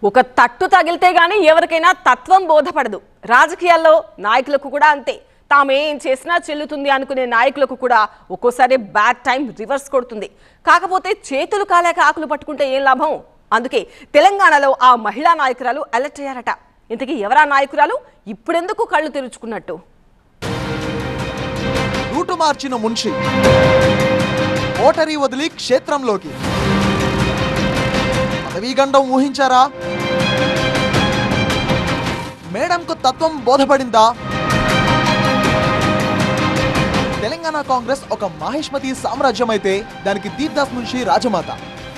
ఒక తట్టు తగిలితే గానీ ఎవరికైనా తత్వం బోధపడదు. రాజకీయాల్లో నాయకులకు కూడా అంతే. తామేం చేసినా చెల్లుతుంది అనుకునే నాయకులకు కూడా ఒక్కోసారి బ్యాడ్ టైం రివర్స్ కొడుతుంది. కాకపోతే చేతులు కాలేక ఆకులు పట్టుకుంటే ఏం లాభం? అందుకే తెలంగాణలో ఆ మహిళా నాయకురాలు అలర్ట్ అయ్యారట. ఇంతకీ ఎవరా నాయకురాలు? ఇప్పుడెందుకు కళ్ళు తెరుచుకున్నట్టు? రూటు మార్చిన మున్షి ఓటరీ వదిలి క్షేత్రంలోకి పదవీగండం ఊహించారా? మేడంకు తత్వం బోధపడిందా? తెలంగాణ కాంగ్రెస్ ఒక మహేష్మతి సామ్రాజ్యం అయితే దానికి దీప్దాస్ మున్షి రాజమాత.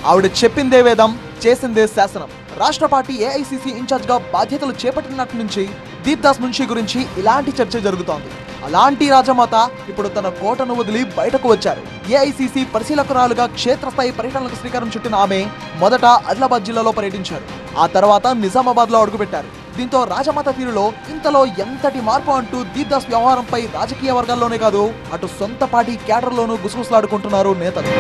ఆవిడ చెప్పిందే వేదం, చేసిందే శాసనం. రాష్ట్ర పార్టీ ఏఐసిసి ఇన్ఛార్జ్ గా బాధ్యతలు చేపట్టినట్టు నుంచి దీప్దాస్ మున్షి గురించి ఇలాంటి చర్చ జరుగుతోంది. అలాంటి రాజమాత ఇప్పుడు తన కోటను వదిలి బయటకు వచ్చారు. ఏఐసిసి పరిశీలకురాలుగా క్షేత్రస్థాయి పర్యటనలకు శ్రీకారం చుట్టిన ఆమె మొదట ఆదిలాబాద్ జిల్లాలో పర్యటించారు. ఆ తర్వాత నిజామాబాద్ లో అడుగుపెట్టారు. దీంతో రాజమాత తీరులో ఇంతలో ఎంతటి మార్పు అంటూ దీప్దాస్ వ్యవహారంపై రాజకీయ వర్గాల్లోనే కాదు, అటు సొంత పార్టీ క్యాడర్లోనూ గుసగుసలాడుకుంటున్నారు నేతలు.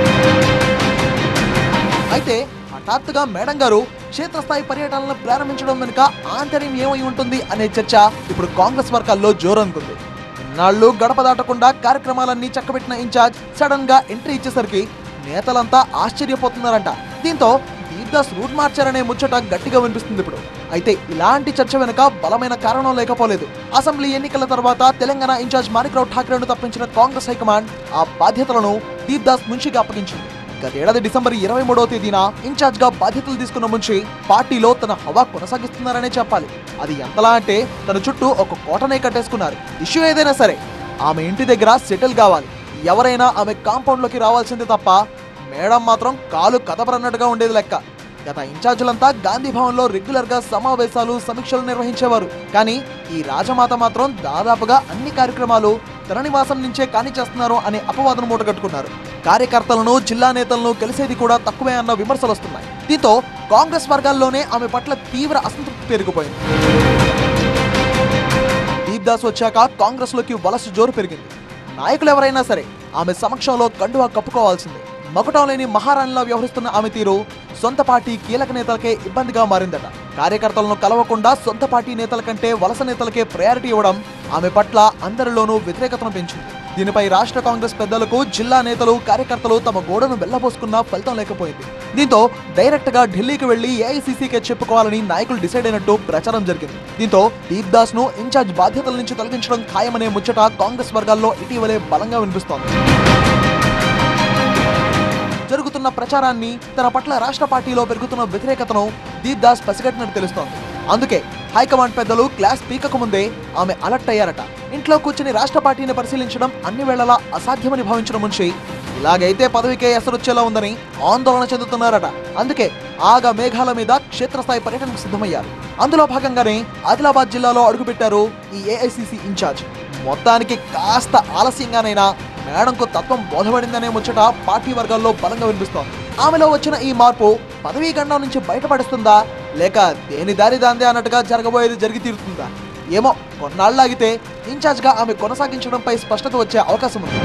అయితే హఠాత్తుగా మేడం గారు క్షేత్రస్థాయి పర్యటనలను ప్రారంభించడం వెనుక ఆంతర్యం ఏమై ఉంటుంది అనే చర్చ ఇప్పుడు కాంగ్రెస్ వర్గాల్లో జోరందుకుంది. ఇన్నాళ్లు గడప దాటకుండా కార్యక్రమాలన్నీ చక్కబెట్టిన ఇన్ఛార్జ్ సడన్ గా ఎంట్రీ ఇచ్చేసరికి నేతలంతా ఆశ్చర్యపోతున్నారంట. దీంతో దీప్దాస్ రూట్ మార్చారనే ముచ్చట గట్టిగా వినిపిస్తుంది ఇప్పుడు. అయితే ఇలాంటి చర్చ వెనుక బలమైన కారణం లేకపోలేదు. అసెంబ్లీ ఎన్నికల తర్వాత తెలంగాణ ఇన్ఛార్జ్ మాణిక్రావు ఠాక్రేను తప్పించిన కాంగ్రెస్ హైకమాండ్ ఆ బాధ్యతలను దీప్దాస్ మున్షికి అప్పగించింది. గతేడాది డిసెంబర్ 23వ తేదీన ఇన్ఛార్జ్ గా బాధ్యతలు తీసుకున్న మున్షి పార్టీలో తన హవా కొనసాగిస్తున్నారనే చెప్పాలి. అది ఎంతలా అంటే తన చుట్టూ ఒక కోటనే కట్టేసుకున్నారు. ఇష్యూ ఏదైనా సరే ఆమె ఇంటి దగ్గర సెటిల్ కావాలి. ఎవరైనా ఆమె కాంపౌండ్ లోకి రావాల్సిందే తప్ప మేడం మాత్రం కాలు కదపరన్నట్టుగా ఉండేది లెక్క. గత ఇన్ఛార్జీలంతా గాంధీ భవన్ లో రెగ్యులర్ గా సమావేశాలు, సమీక్షలు నిర్వహించేవారు. కానీ ఈ రాజమాత మాత్రం దాదాపుగా అన్ని కార్యక్రమాలు తన నివాసం నుంచే కానిచేస్తున్నారు అనే అపవాదం మూటగట్టుకున్నారు. కార్యకర్తలను, జిల్లా నేతలను కలిసేది కూడా తక్కువే అన్న విమర్శలు వస్తున్నాయి. దీంతో కాంగ్రెస్ వర్గాల్లోనే ఆమె పట్ల తీవ్ర అసంతృప్తి పెరిగిపోయింది. దీప్దాస్ వచ్చాక కాంగ్రెస్ లోకి వలస జోరు పెరిగింది. నాయకులు ఎవరైనా సరే ఆమె సమక్షంలో కండువా కప్పుకోవాల్సిందే. మకుటం లేని మహారాణిలా వ్యవహరిస్తున్న ఆమె తీరు సొంత పార్టీ కీలక నేతలకే ఇబ్బందిగా మారిందట. కార్యకర్తలను కలవకుండా సొంత పార్టీ నేతల కంటే వలస నేతలకే ప్రయారిటీ ఇవ్వడం ఆమె పట్ల అందరిలోనూ వ్యతిరేకతను పెంచింది. దీనిపై రాష్ట్ర కాంగ్రెస్ పెద్దలకు, జిల్లా నేతలు, కార్యకర్తలు తమ గోడను వెళ్లబోసుకున్నా ఫలితం లేకపోయింది. దీంతో డైరెక్ట్ గా ఢిల్లీకి వెళ్లి ఏఐసిసికే చెప్పుకోవాలని నాయకులు డిసైడ్ అయినట్టు ప్రచారం జరిగింది. దీంతో దీప్దాస్ ను ఇన్ఛార్జ్ బాధ్యతల నుంచి తొలగించడం ఖాయమనే ముచ్చట కాంగ్రెస్ వర్గాల్లో ఇటీవలే బలంగా వినిపిస్తోంది. జరుగుతున్న ప్రచారాన్ని, తన పట్ల రాష్ట్ర పార్టీలో పెరుగుతున్న వ్యతిరేకతను దీప్దాస్ పసిగట్టినట్టు తెలుస్తోంది. అందుకే హైకమాండ్ పెద్దలు క్లాస్ పీకకు ముందే ఆమె అలర్ట్ అయ్యారట. ఇంట్లో కూర్చుని రాష్ట్ర పార్టీని పరిశీలించడం అన్ని వేళలా అసాధ్యమని భావించిన మున్షి ఇలాగైతే పదవికే ఎసరొచ్చేలా ఉందని ఆందోళన చెందుతున్నారట. అందుకే ఆగా మేఘాల మీద క్షేత్రస్థాయి పర్యటనకు సిద్ధమయ్యారు. అందులో భాగంగానే ఆదిలాబాద్ జిల్లాలో అడుగుపెట్టారు ఈ ఏఐసిసి ఇన్ఛార్జ్. మొత్తానికి కాస్త ఆలస్యంగానైనా మేడంకు తత్వం బోధపడిందనే ముచ్చట పార్టీ వర్గాల్లో బలంగా వినిపిస్తోంది. ఆమెలో వచ్చిన ఈ మార్పు పదవీ గండం నుంచి బయటపడుస్తుందా, లేక దేని దారి దాందే అన్నట్టుగా జరగబోయేది జరిగి తీరుతుందా? ఏమో, కొన్నాళ్ళాగితే ఇన్ఛార్జ్ గా ఆమె కొనసాగించడంపై స్పష్టత వచ్చే అవకాశం ఉంది.